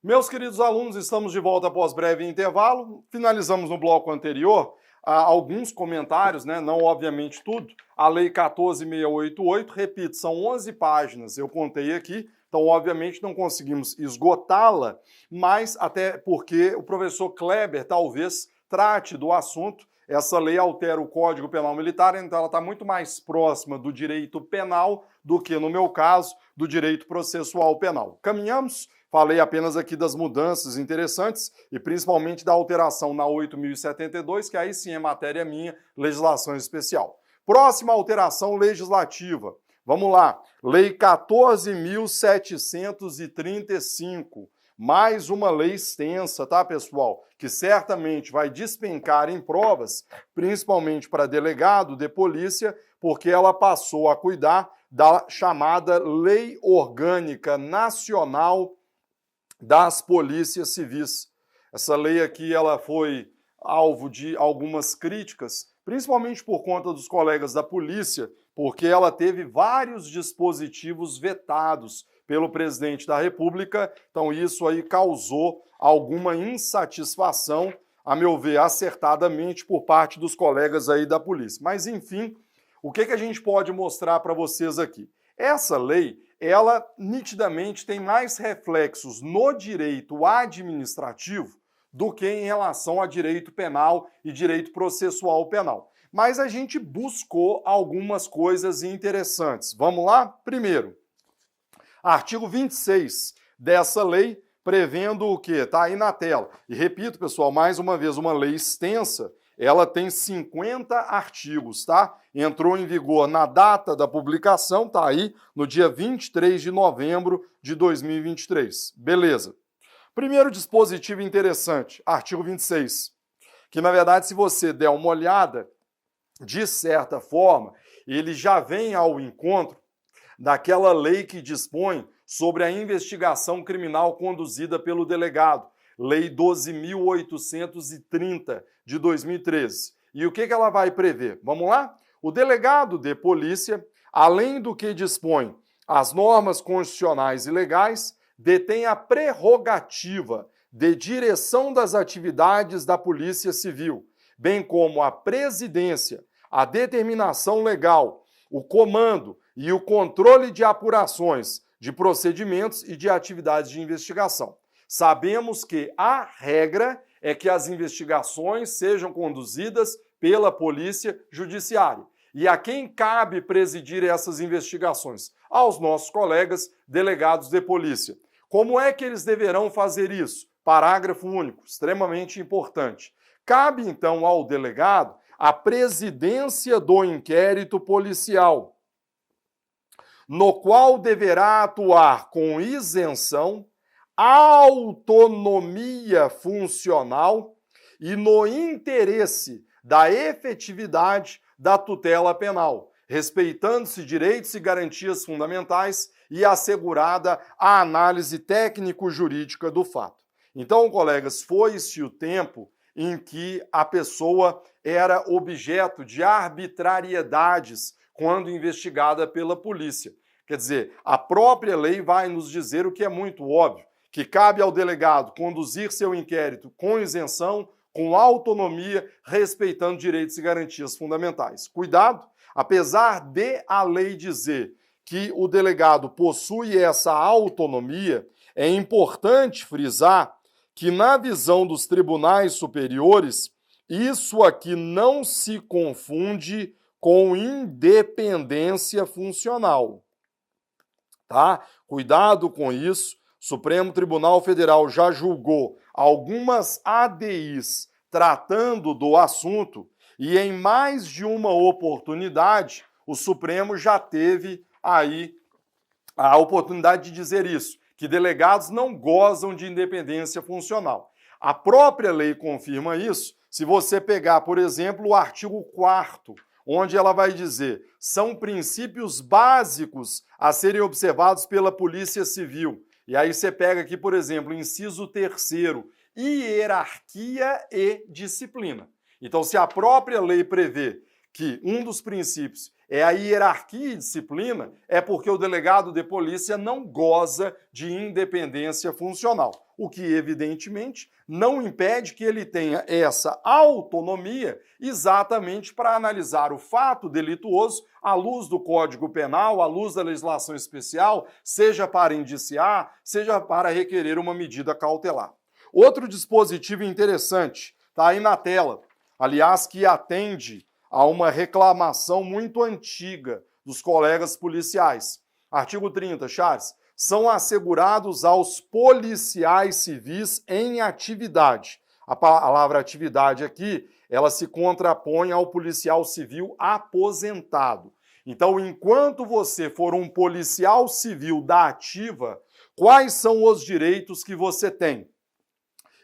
Meus queridos alunos, estamos de volta após breve intervalo. Finalizamos no bloco anterior alguns comentários, né? Não obviamente tudo. A Lei 14.688, repito, são 11 páginas, eu contei aqui, então obviamente não conseguimos esgotá-la, mas até porque o professor Kleber talvez trate do assunto. Essa lei altera o Código Penal Militar, então ela está muito mais próxima do direito penal do que, no meu caso, do direito processual penal. Caminhamos? Falei apenas aqui das mudanças interessantes e principalmente da alteração na 8.072, que aí sim é matéria minha, legislação especial. Próxima alteração legislativa. Vamos lá. Lei 14.735. Mais uma lei extensa, tá, pessoal? Que certamente vai despencar em provas, principalmente para delegado de polícia, porque ela passou a cuidar da chamada Lei Orgânica Nacional das Polícias Civis. Essa lei aqui ela foi alvo de algumas críticas, principalmente por conta dos colegas da polícia, porque ela teve vários dispositivos vetados pelo presidente da República, então isso aí causou alguma insatisfação, a meu ver, acertadamente por parte dos colegas aí da polícia. Mas enfim, o que a gente pode mostrar para vocês aqui? Essa lei, ela nitidamente tem mais reflexos no direito administrativo do que em relação a direito penal e direito processual penal. Mas a gente buscou algumas coisas interessantes. Vamos lá? Primeiro, artigo 26 dessa lei, prevendo o quê? Está aí na tela. E repito, pessoal, mais uma vez, uma lei extensa, ela tem 50 artigos, tá? Entrou em vigor na data da publicação, tá aí, no dia 23 de novembro de 2023. Beleza. Primeiro dispositivo interessante, artigo 26, que na verdade, se você der uma olhada, de certa forma, ele já vem ao encontro daquela lei que dispõe sobre a investigação criminal conduzida pelo delegado, Lei 12.830, de 2013. E o que ela vai prever? Vamos lá? O delegado de polícia, além do que dispõe as normas constitucionais e legais, detém a prerrogativa de direção das atividades da Polícia Civil, bem como a presidência, a determinação legal, o comando e o controle de apurações, de procedimentos e de atividades de investigação. Sabemos que a regra é que as investigações sejam conduzidas pela Polícia Judiciária. E a quem cabe presidir essas investigações? Aos nossos colegas delegados de polícia. Como é que eles deverão fazer isso? Parágrafo único, extremamente importante. Cabe, então, ao delegado a presidência do inquérito policial, no qual deverá atuar com isenção, autonomia funcional e no interesse da efetividade da tutela penal, respeitando-se direitos e garantias fundamentais e assegurada a análise técnico-jurídica do fato. Então, colegas, foi-se o tempo em que a pessoa era objeto de arbitrariedades quando investigada pela polícia. Quer dizer, a própria lei vai nos dizer o que é muito óbvio, que cabe ao delegado conduzir seu inquérito com isenção, com autonomia, respeitando direitos e garantias fundamentais. Cuidado, apesar de a lei dizer que o delegado possui essa autonomia, é importante frisar que na visão dos tribunais superiores, isso aqui não se confunde com independência funcional. Tá? Cuidado com isso. O Supremo Tribunal Federal já julgou algumas ADIs tratando do assunto e em mais de uma oportunidade o Supremo já teve aí a oportunidade de dizer isso, que delegados não gozam de independência funcional. A própria lei confirma isso. Se você pegar, por exemplo, o artigo 4º, onde ela vai dizer, são princípios básicos a serem observados pela Polícia Civil. E aí você pega aqui, por exemplo, o inciso 3º, hierarquia e disciplina. Então, se a própria lei prevê que um dos princípios é a hierarquia e disciplina, é porque o delegado de polícia não goza de independência funcional, o que, evidentemente, não impede que ele tenha essa autonomia exatamente para analisar o fato delituoso à luz do Código Penal, à luz da legislação especial, seja para indiciar, seja para requerer uma medida cautelar. Outro dispositivo interessante, está aí na tela, aliás, que atende a uma reclamação muito antiga dos colegas policiais. Artigo 30, Charles, são assegurados aos policiais civis em atividade. A palavra atividade aqui, ela se contrapõe ao policial civil aposentado. Então, enquanto você for um policial civil da ativa, quais são os direitos que você tem?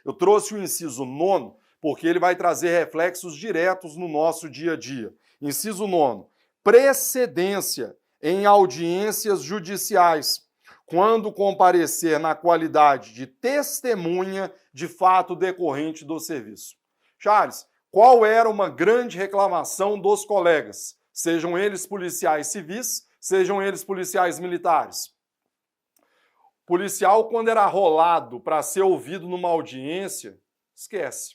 Eu trouxe o inciso 9º, porque ele vai trazer reflexos diretos no nosso dia a dia. Inciso 9º, precedência em audiências judiciais, quando comparecer na qualidade de testemunha de fato decorrente do serviço. Charles, qual era uma grande reclamação dos colegas? Sejam eles policiais civis, sejam eles policiais militares. Policial, quando era rolado para ser ouvido numa audiência, esquece.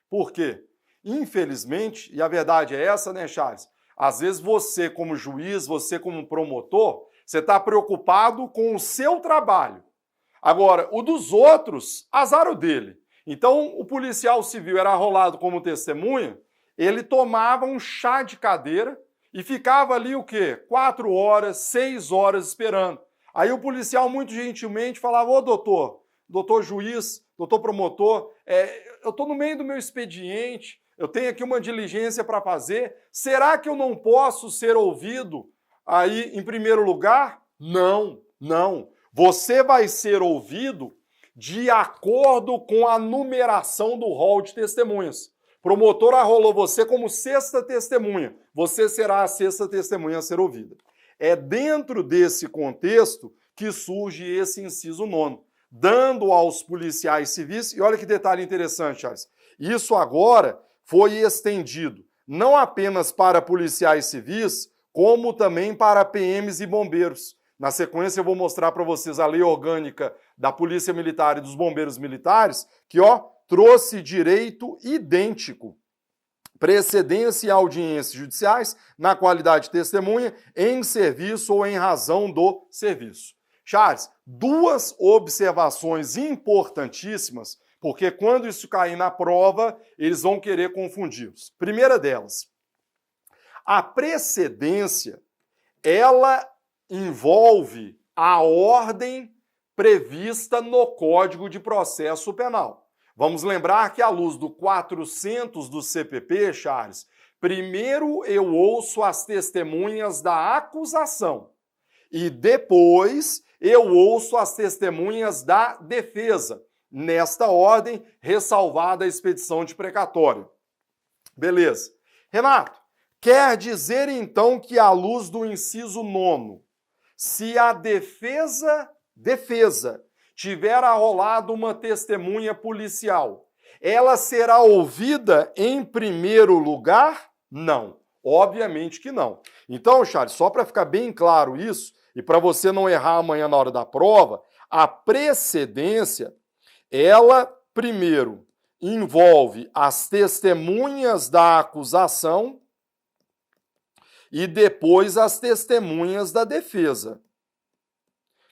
Por quê? Infelizmente, e a verdade é essa, né, Charles? Às vezes você, como juiz, você como promotor, você está preocupado com o seu trabalho. Agora, o dos outros, azar o dele. Então, o policial civil era rolado como testemunha, ele tomava um chá de cadeira e ficava ali o quê? 4 horas, 6 horas esperando. Aí o policial muito gentilmente falava, ô doutor juiz, doutor promotor, eu estou no meio do meu expediente, eu tenho aqui uma diligência para fazer, será que eu não posso ser ouvido aí em primeiro lugar? Não, não. Você vai ser ouvido de acordo com a numeração do rol de testemunhas. Promotor arrolou você como 6ª testemunha, você será a 6ª testemunha a ser ouvida. É dentro desse contexto que surge esse inciso 9º, dando aos policiais civis, e olha que detalhe interessante, Charles, isso agora foi estendido não apenas para policiais civis, como também para PMs e bombeiros. Na sequência eu vou mostrar para vocês a lei orgânica da Polícia Militar e dos Bombeiros Militares, que trouxe direito idêntico. Precedência em audiências judiciais na qualidade de testemunha, em serviço ou em razão do serviço. Charles, 2 observações importantíssimas, porque quando isso cair na prova, eles vão querer confundi-los. Primeira delas, a precedência, ela envolve a ordem prevista no Código de Processo Penal. Vamos lembrar que, à luz do 400 do CPP, Charles, primeiro eu ouço as testemunhas da acusação e depois eu ouço as testemunhas da defesa. Nesta ordem, ressalvada a expedição de precatório. Beleza. Renato, quer dizer então que, à luz do inciso 9º, se a defesa tiver arrolado uma testemunha policial, ela será ouvida em primeiro lugar? Não, obviamente que não. Então, Charles, só para ficar bem claro isso, e para você não errar amanhã na hora da prova, a precedência, ela, primeiro, envolve as testemunhas da acusação e depois as testemunhas da defesa.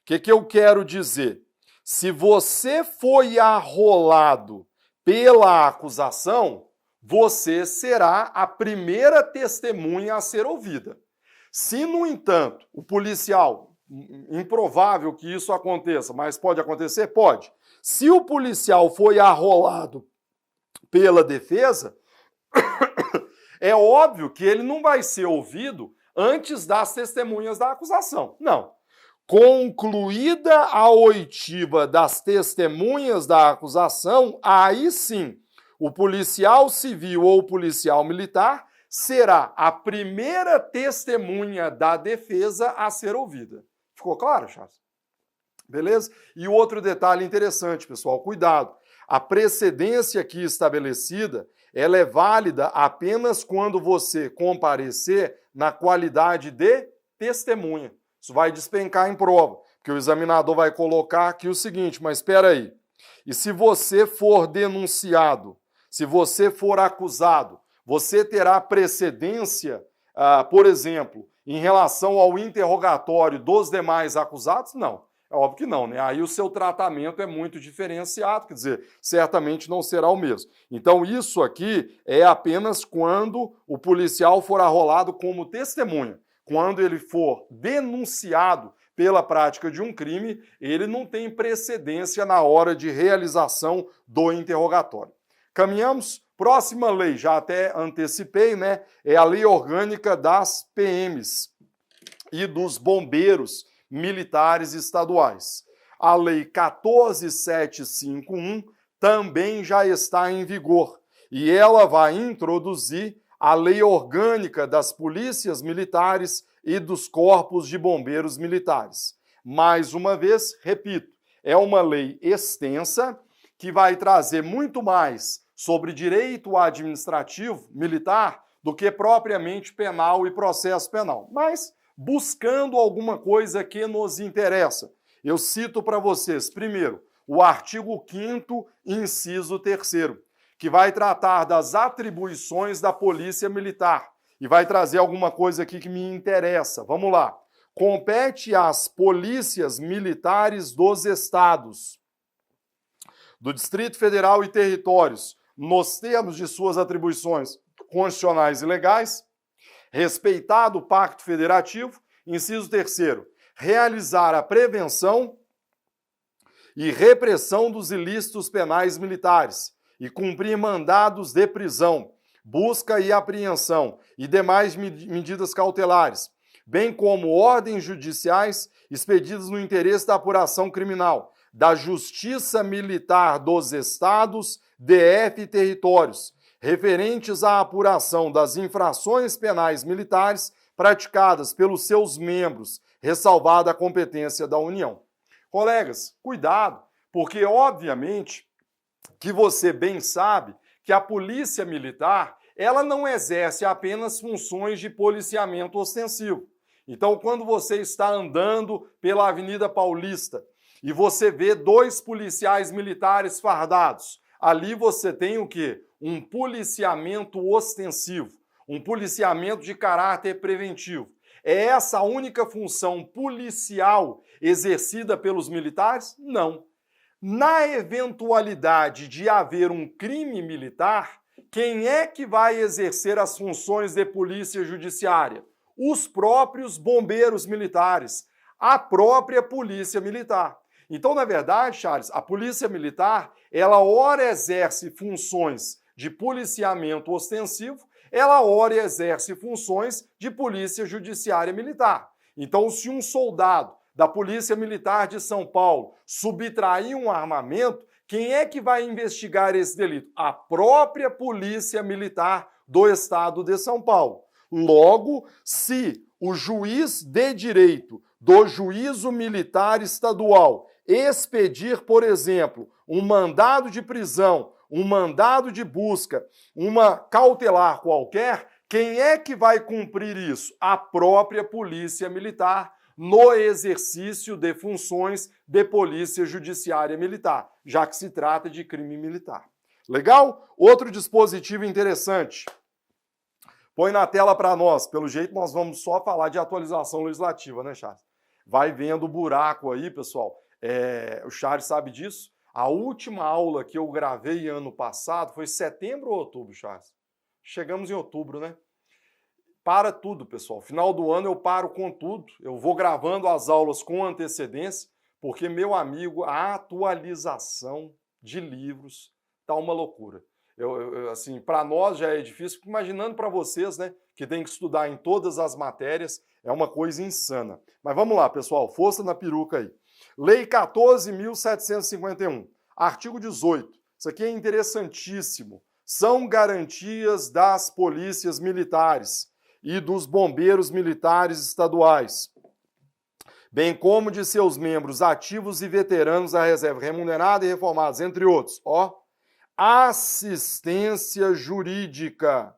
O que eu quero dizer? Se você foi arrolado pela acusação, você será a primeira testemunha a ser ouvida. Se, no entanto, o policial, improvável que isso aconteça, mas pode acontecer? Pode. Se o policial foi arrolado pela defesa, é óbvio que ele não vai ser ouvido antes das testemunhas da acusação. Não. Concluída a oitiva das testemunhas da acusação, aí sim, o policial civil ou o policial militar será a primeira testemunha da defesa a ser ouvida. Ficou claro, Charles? Beleza? E outro detalhe interessante, pessoal, cuidado. A precedência aqui estabelecida, ela é válida apenas quando você comparecer na qualidade de testemunha. Isso vai despencar em prova, porque o examinador vai colocar aqui o seguinte, mas espera aí, e se você for denunciado, se você for acusado, você terá precedência, por exemplo, em relação ao interrogatório dos demais acusados? Não. É óbvio que não, né? Aí o seu tratamento é muito diferenciado, quer dizer, certamente não será o mesmo. Então, isso aqui é apenas quando o policial for arrolado como testemunha. Quando ele for denunciado pela prática de um crime, ele não tem precedência na hora de realização do interrogatório. Caminhamos? Próxima lei, já até antecipei, né? É a Lei Orgânica das PMs e dos Bombeiros Militares Estaduais. A Lei 14.751 também já está em vigor e ela vai introduzir a Lei Orgânica das Polícias Militares e dos Corpos de Bombeiros Militares. Mais uma vez, repito, é uma lei extensa que vai trazer muito mais sobre direito administrativo militar do que propriamente penal e processo penal, mas buscando alguma coisa que nos interessa. Eu cito para vocês, primeiro, o artigo 5º, inciso 3º, que vai tratar das atribuições da Polícia Militar e vai trazer alguma coisa aqui que me interessa. Vamos lá. Compete às polícias militares dos estados, do Distrito Federal e territórios, nos termos de suas atribuições constitucionais e legais, respeitado o Pacto Federativo, inciso 3º, realizar a prevenção e repressão dos ilícitos penais militares e cumprir mandados de prisão, busca e apreensão e demais medidas cautelares, bem como ordens judiciais expedidas no interesse da apuração criminal, da Justiça Militar dos Estados, DF e territórios, referentes à apuração das infrações penais militares praticadas pelos seus membros, ressalvada a competência da União. Colegas, cuidado, porque obviamente que você bem sabe que a Polícia Militar, ela não exerce apenas funções de policiamento ostensivo. Então, quando você está andando pela Avenida Paulista e você vê 2 policiais militares fardados, ali você tem o quê? Um policiamento ostensivo, um policiamento de caráter preventivo. É essa a única função policial exercida pelos militares? Não. Na eventualidade de haver um crime militar, quem é que vai exercer as funções de polícia judiciária? Os próprios bombeiros militares, a própria polícia militar. Então, na verdade, Charles, a polícia militar, ela ora exerce funções de policiamento ostensivo, ela ora exerce funções de polícia judiciária militar. Então, se um soldado da Polícia Militar de São Paulo subtrair um armamento, quem é que vai investigar esse delito? A própria Polícia Militar do Estado de São Paulo. Logo, se o juiz de direito do Juízo Militar Estadual expedir, por exemplo, um mandado de prisão, um mandado de busca, uma cautelar qualquer, quem é que vai cumprir isso? A própria Polícia Militar, no exercício de funções de Polícia Judiciária Militar, já que se trata de crime militar. Legal? Outro dispositivo interessante. Põe na tela para nós. Pelo jeito, nós vamos só falar de atualização legislativa, né, Charles? Vai vendo o buraco aí, pessoal. O Charles sabe disso. A última aula que eu gravei ano passado foi setembro ou outubro, Charles? Chegamos em outubro, né? Para tudo, pessoal. Final do ano eu paro com tudo. Eu vou gravando as aulas com antecedência, porque, meu amigo, a atualização de livros tá uma loucura. Assim, para nós já é difícil, imaginando para vocês, né, que tem que estudar em todas as matérias, é uma coisa insana. Mas vamos lá, pessoal, força na peruca aí. Lei 14.751, artigo 18. Isso aqui é interessantíssimo. São garantias das polícias militares e dos bombeiros militares estaduais, bem como de seus membros ativos e veteranos da reserva, remunerados e reformados, entre outros. assistência jurídica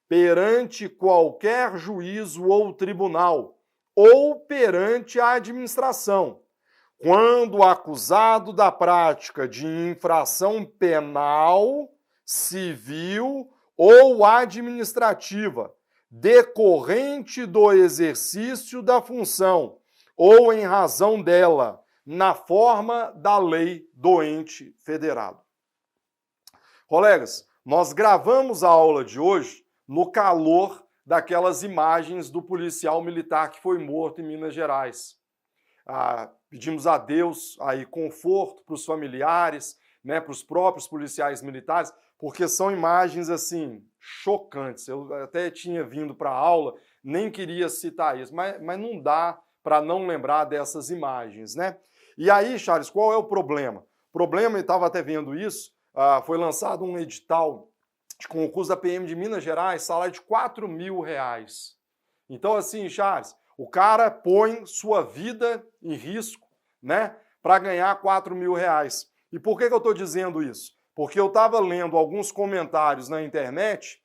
perante qualquer juízo ou tribunal, ou perante a administração, quando acusado da prática de infração penal, civil ou administrativa, decorrente do exercício da função, ou em razão dela, na forma da lei do ente federado. Colegas, nós gravamos a aula de hoje no calor daquelas imagens do policial militar que foi morto em Minas Gerais. Pedimos a Deus aí conforto para os familiares, né, para os próprios policiais militares, porque são imagens assim chocantes. Eu até tinha vindo para a aula, nem queria citar isso, mas não dá para não lembrar dessas imagens, né? E aí, Charles, qual é o problema? O problema, eu estava até vendo isso, foi lançado um edital de concurso da PM de Minas Gerais, salário de R$4.000. Então, assim, Charles, o cara põe sua vida em risco, né, para ganhar R$4.000. E por que eu estou dizendo isso? Porque eu estava lendo alguns comentários na internet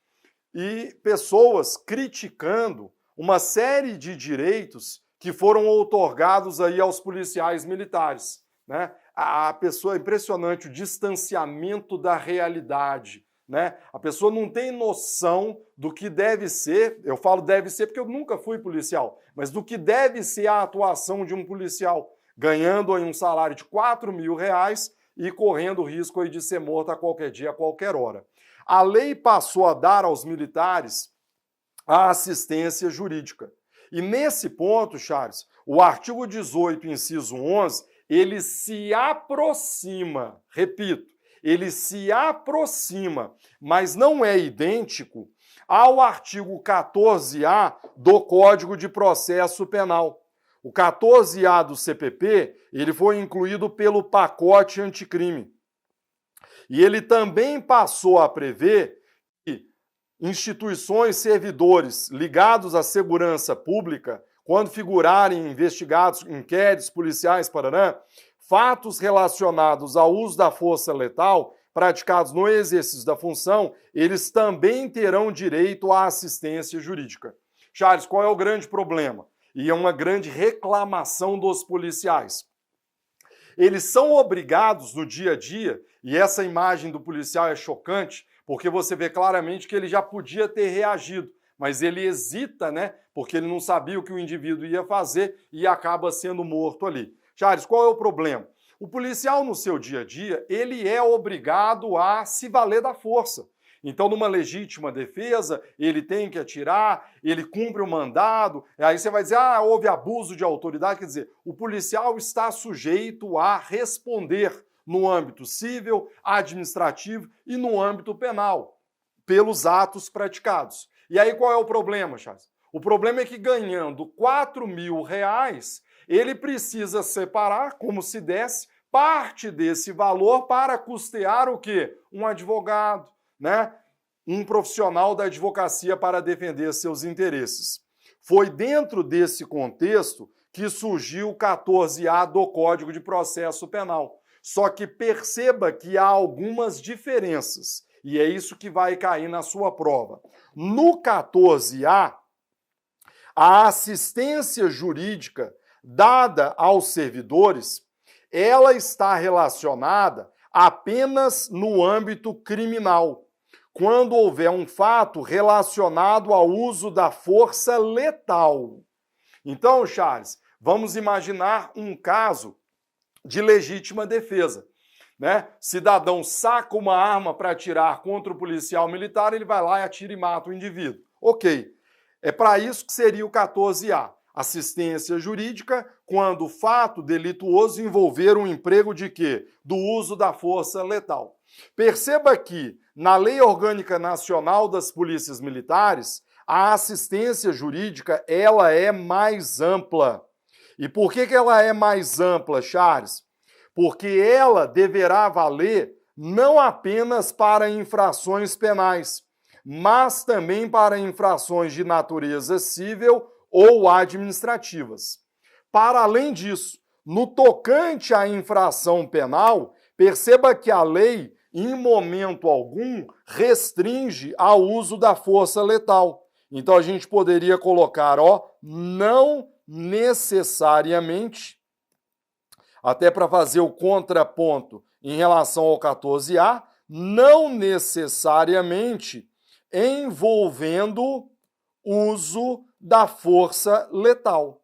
e pessoas criticando uma série de direitos que foram outorgados aí aos policiais militares, né? A pessoa, é impressionante o distanciamento da realidade, né? A pessoa não tem noção do que deve ser, eu falo deve ser porque eu nunca fui policial, mas do que deve ser a atuação de um policial, ganhando aí um salário de R$4.000 e correndo o risco aí de ser morto a qualquer dia, a qualquer hora. A lei passou a dar aos militares a assistência jurídica. E nesse ponto, Charles, o artigo 18, inciso 11, ele se aproxima, repito, ele se aproxima, mas não é idêntico ao artigo 14A do Código de Processo Penal. O 14A do CPP, ele foi incluído pelo pacote anticrime. E ele também passou a prever que instituições, servidores ligados à segurança pública, quando figurarem investigados, inquéritos policiais, fatos relacionados ao uso da força letal praticados no exercício da função, eles também terão direito à assistência jurídica. Charles, qual é o grande problema? E é uma grande reclamação dos policiais. Eles são obrigados no dia a dia, e essa imagem do policial é chocante, porque você vê claramente que ele já podia ter reagido, mas ele hesita, né? Porque ele não sabia o que o indivíduo ia fazer e acaba sendo morto ali. Charles, qual é o problema? O policial no seu dia a dia, ele é obrigado a se valer da força. Então, numa legítima defesa, ele tem que atirar, ele cumpre o mandado, aí você vai dizer, houve abuso de autoridade, quer dizer, o policial está sujeito a responder no âmbito civil, administrativo e no âmbito penal, pelos atos praticados. E aí qual é o problema, Charles? O problema é que ganhando R$4.000, ele precisa separar, como se desse, parte desse valor para custear o quê? Um advogado, né? Um profissional da advocacia para defender seus interesses. Foi dentro desse contexto que surgiu o 14A do Código de Processo Penal. Só que perceba que há algumas diferenças, e é isso que vai cair na sua prova. No 14A, a assistência jurídica dada aos servidores, ela está relacionada apenas no âmbito criminal, quando houver um fato relacionado ao uso da força letal. Então, Charles, vamos imaginar um caso de legítima defesa, né? Cidadão saca uma arma para atirar contra o policial militar, ele vai lá e atira e mata o indivíduo. Ok, é para isso que seria o 14A. Assistência jurídica quando o fato delituoso envolver um emprego de quê? Do uso da força letal. Perceba que, na Lei Orgânica Nacional das Polícias Militares, a assistência jurídica ela é mais ampla. E por que ela é mais ampla, Charles? Porque ela deverá valer não apenas para infrações penais, mas também para infrações de natureza civil ou administrativas. Para além disso, no tocante à infração penal, perceba que a lei em momento algum, restringe ao uso da força letal. Então, a gente poderia colocar, ó, não necessariamente, até para fazer o contraponto em relação ao 14A, não necessariamente envolvendo uso da força letal.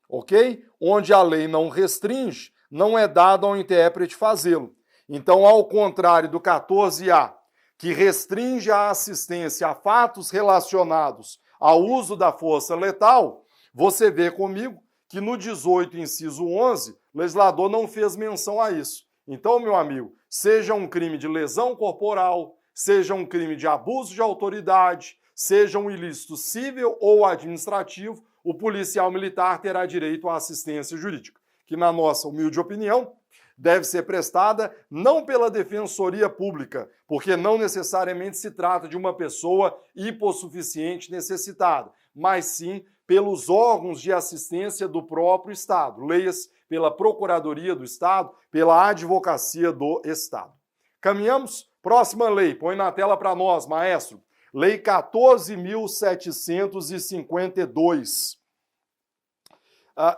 Ok? Onde a lei não restringe, não é dado ao intérprete fazê-lo. Então, ao contrário do 14A, que restringe a assistência a fatos relacionados ao uso da força letal, você vê comigo que no 18, inciso 11, o legislador não fez menção a isso. Então, meu amigo, seja um crime de lesão corporal, seja um crime de abuso de autoridade, seja um ilícito civil ou administrativo, o policial militar terá direito à assistência jurídica, que, na nossa humilde opinião, deve ser prestada não pela Defensoria Pública, porque não necessariamente se trata de uma pessoa hipossuficiente necessitada, mas sim pelos órgãos de assistência do próprio Estado, leia-se pela Procuradoria do Estado, pela Advocacia do Estado. Caminhamos? Próxima lei, põe na tela para nós, maestro. Lei 14.752.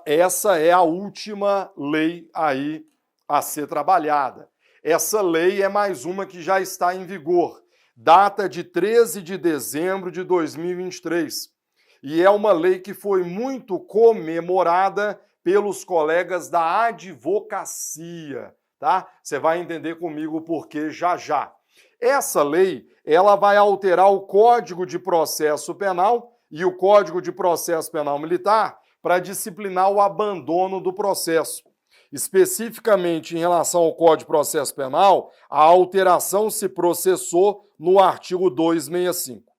Essa é a última lei aí a ser trabalhada. Essa lei é mais uma que já está em vigor. Data de 13 de dezembro de 2023. E é uma lei que foi muito comemorada pelos colegas da advocacia, tá? Você vai entender comigo o porquê já já. Essa lei, ela vai alterar o Código de Processo Penal e o Código de Processo Penal Militar para disciplinar o abandono do processo. Especificamente em relação ao Código de Processo Penal, a alteração se processou no artigo 265.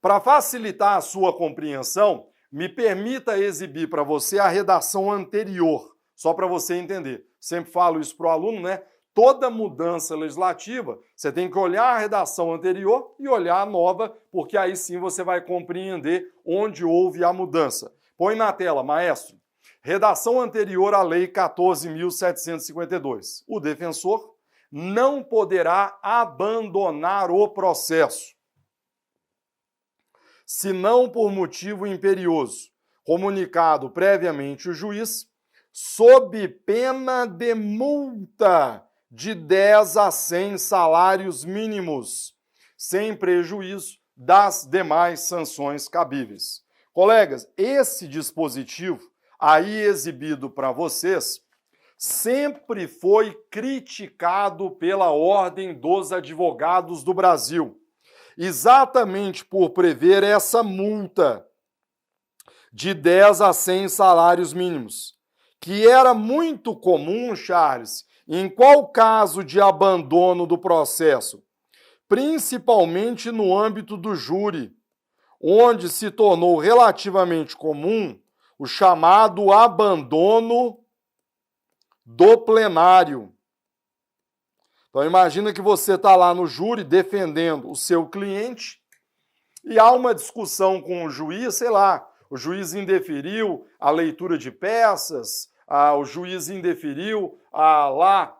Para facilitar a sua compreensão, me permita exibir para você a redação anterior, só para você entender. Sempre falo isso para o aluno, né? Toda mudança legislativa, você tem que olhar a redação anterior e olhar a nova, porque aí sim você vai compreender onde houve a mudança. Põe na tela, maestro. Redação anterior à Lei 14.752. O defensor não poderá abandonar o processo, senão por motivo imperioso, comunicado previamente o juiz, sob pena de multa de 10 a 100 salários mínimos, sem prejuízo das demais sanções cabíveis. Colegas, esse dispositivo aí exibido para vocês sempre foi criticado pela Ordem dos Advogados do Brasil, exatamente por prever essa multa de 10 a 100 salários mínimos, que era muito comum, Charles, em qual caso de abandono do processo? Principalmente no âmbito do júri, onde se tornou relativamente comum o chamado abandono do plenário. Então imagina que você está lá no júri defendendo o seu cliente e há uma discussão com o juiz, sei lá, o juiz indeferiu a leitura de peças, o juiz indeferiu a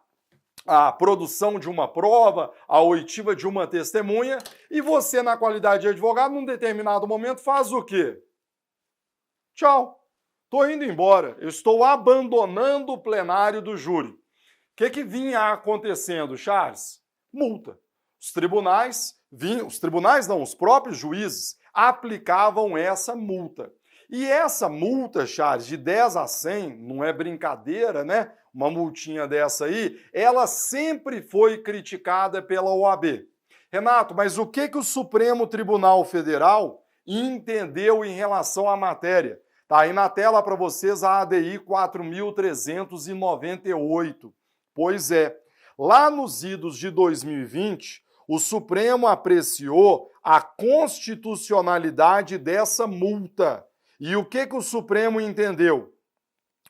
produção de uma prova, a oitiva de uma testemunha, e você, na qualidade de advogado, num determinado momento, faz o quê? Tchau. Estou indo embora, eu estou abandonando o plenário do júri. O que vinha acontecendo, Charles? Multa. Os próprios juízes aplicavam essa multa. E essa multa, Charles, de 10 a 100, não é brincadeira, né? Uma multinha dessa aí, ela sempre foi criticada pela OAB. Renato, mas o que o Supremo Tribunal Federal entendeu em relação à matéria? Tá aí na tela para vocês a ADI 4.398. Pois é, lá nos idos de 2020, o Supremo apreciou a constitucionalidade dessa multa. E o que o Supremo entendeu?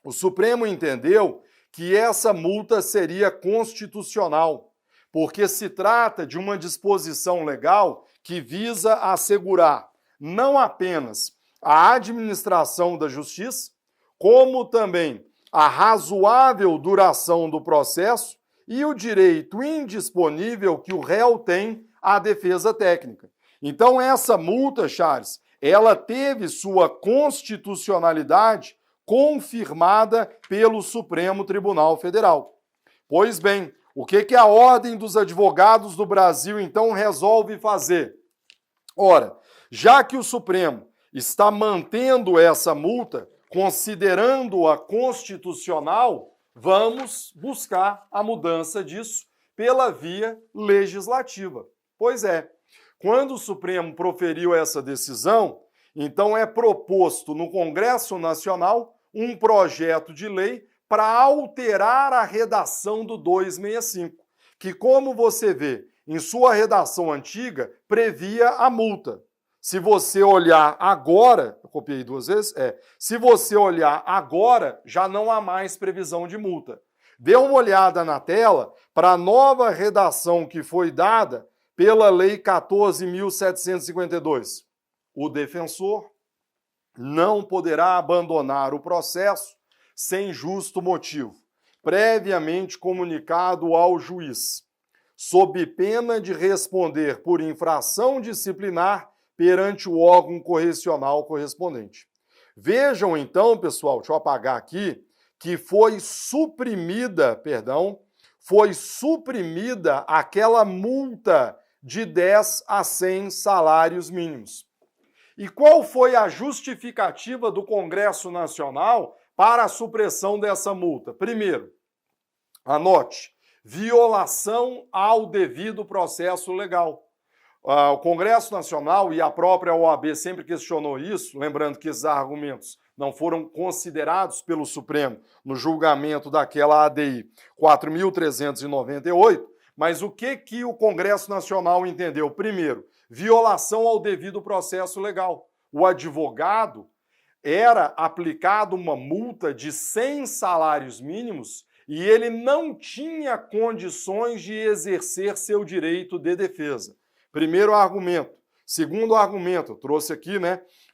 O Supremo entendeu que essa multa seria constitucional, porque se trata de uma disposição legal que visa assegurar não apenas a administração da justiça, como também a razoável duração do processo e o direito indisponível que o réu tem à defesa técnica. Então, essa multa, Charles, ela teve sua constitucionalidade confirmada pelo Supremo Tribunal Federal. Pois bem, o que a Ordem dos Advogados do Brasil, então, resolve fazer? Ora, já que o Supremo está mantendo essa multa, considerando-a constitucional, vamos buscar a mudança disso pela via legislativa. Pois é, quando o Supremo proferiu essa decisão, então é proposto no Congresso Nacional um projeto de lei para alterar a redação do 265, que, como você vê, em sua redação antiga, previa a multa. Se você olhar agora, eu copiei duas vezes, se você olhar agora, já não há mais previsão de multa. Dê uma olhada na tela para a nova redação que foi dada pela Lei 14.752. O defensor não poderá abandonar o processo sem justo motivo, previamente comunicado ao juiz, sob pena de responder por infração disciplinar perante o órgão correcional correspondente. Vejam então, pessoal, deixa eu apagar aqui, que foi suprimida aquela multa de 10 a 100 salários mínimos. E qual foi a justificativa do Congresso Nacional para a supressão dessa multa? Primeiro, anote, violação ao devido processo legal. O Congresso Nacional e a própria OAB sempre questionou isso, lembrando que esses argumentos não foram considerados pelo Supremo no julgamento daquela ADI 4.398, mas o que o Congresso Nacional entendeu? Primeiro, violação ao devido processo legal. O advogado era aplicado uma multa de 100 salários mínimos e ele não tinha condições de exercer seu direito de defesa. Primeiro argumento. Segundo argumento, eu trouxe aqui,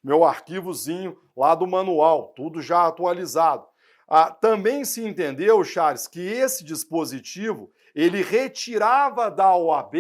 meu arquivozinho lá do manual, tudo já atualizado. Também se entendeu, Charles, que esse dispositivo, ele retirava da OAB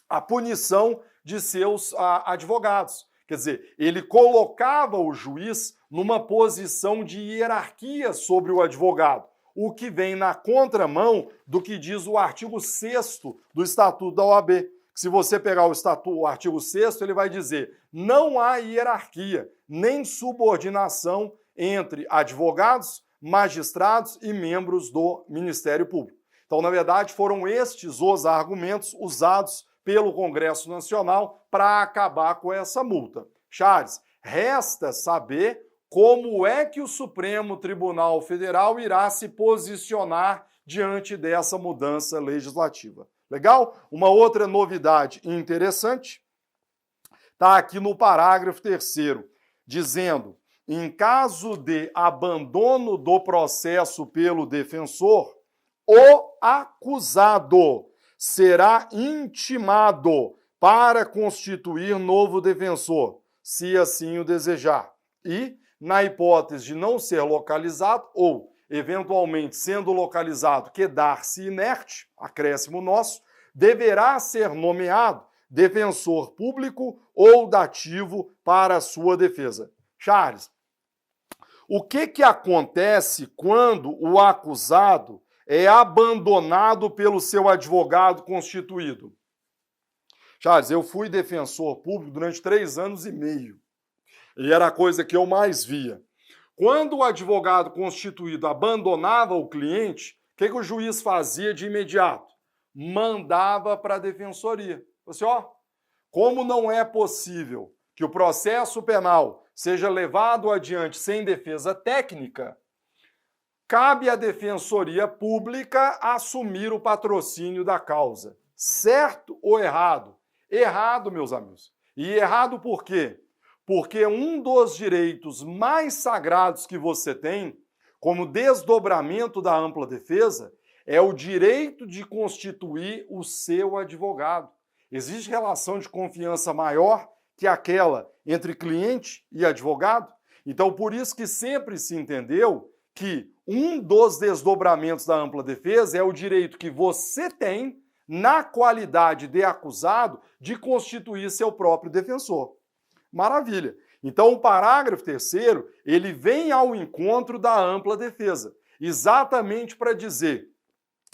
a punição de seus advogados. Quer dizer, ele colocava o juiz numa posição de hierarquia sobre o advogado, o que vem na contramão do que diz o artigo 6º do Estatuto da OAB. Se você pegar o artigo 6º, ele vai dizer: não há hierarquia, nem subordinação entre advogados, magistrados e membros do Ministério Público. Então, na verdade, foram estes os argumentos usados pelo Congresso Nacional para acabar com essa multa. Charles, resta saber como é que o Supremo Tribunal Federal irá se posicionar diante dessa mudança legislativa. Legal? Uma outra novidade interessante está aqui no parágrafo 3º, dizendo: em caso de abandono do processo pelo defensor, o acusado será intimado para constituir novo defensor, se assim o desejar. E, na hipótese de não ser localizado ou eventualmente sendo localizado, quedar-se inerte, acréscimo nosso, deverá ser nomeado defensor público ou dativo para a sua defesa. Charles, o que acontece quando o acusado é abandonado pelo seu advogado constituído? Charles, eu fui defensor público durante 3 anos e meio. E era a coisa que eu mais via. Quando o advogado constituído abandonava o cliente, o que o juiz fazia de imediato? Mandava para a defensoria. Assim, como não é possível que o processo penal seja levado adiante sem defesa técnica, cabe à defensoria pública assumir o patrocínio da causa. Certo ou errado? Errado, meus amigos. E errado por quê? Porque um dos direitos mais sagrados que você tem, como desdobramento da ampla defesa, é o direito de constituir o seu advogado. Existe relação de confiança maior que aquela entre cliente e advogado? Então, por isso que sempre se entendeu que um dos desdobramentos da ampla defesa é o direito que você tem, na qualidade de acusado, de constituir seu próprio defensor. Maravilha. Então, o parágrafo 3º, ele vem ao encontro da ampla defesa, exatamente para dizer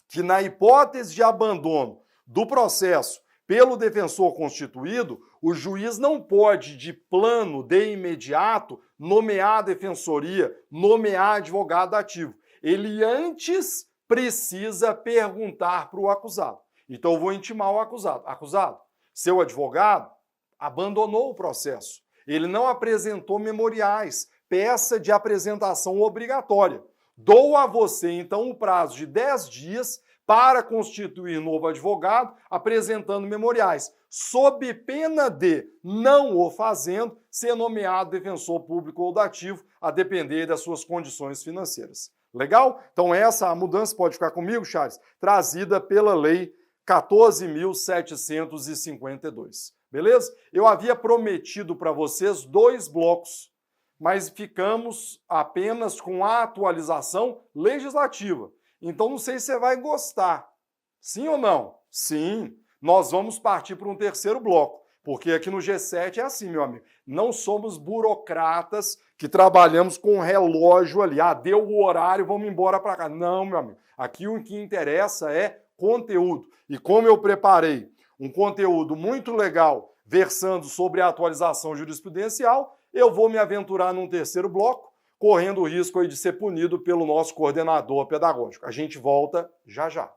que, na hipótese de abandono do processo pelo defensor constituído, o juiz não pode, de plano, de imediato, nomear a defensoria, nomear advogado ativo. Ele antes precisa perguntar para o acusado. Então, eu vou intimar o acusado. Acusado, seu advogado abandonou o processo. Ele não apresentou memoriais, peça de apresentação obrigatória. Dou a você, então, um prazo de 10 dias para constituir novo advogado, apresentando memoriais, sob pena de, não o fazendo, ser nomeado defensor público ou dativo, a depender das suas condições financeiras. Legal? Então essa mudança, pode ficar comigo, Charles, trazida pela Lei 14.752. Beleza? Eu havia prometido para vocês 2 blocos, mas ficamos apenas com a atualização legislativa. Então não sei se você vai gostar. Sim ou não? Sim. Nós vamos partir para um 3º bloco, porque aqui no G7 é assim, meu amigo. Não somos burocratas que trabalhamos com um relógio ali. Ah, deu o horário, vamos embora para cá. Não, meu amigo. Aqui o que interessa é conteúdo. E como eu preparei um conteúdo muito legal versando sobre a atualização jurisprudencial, eu vou me aventurar num 3º bloco, correndo o risco aí de ser punido pelo nosso coordenador pedagógico. A gente volta já já.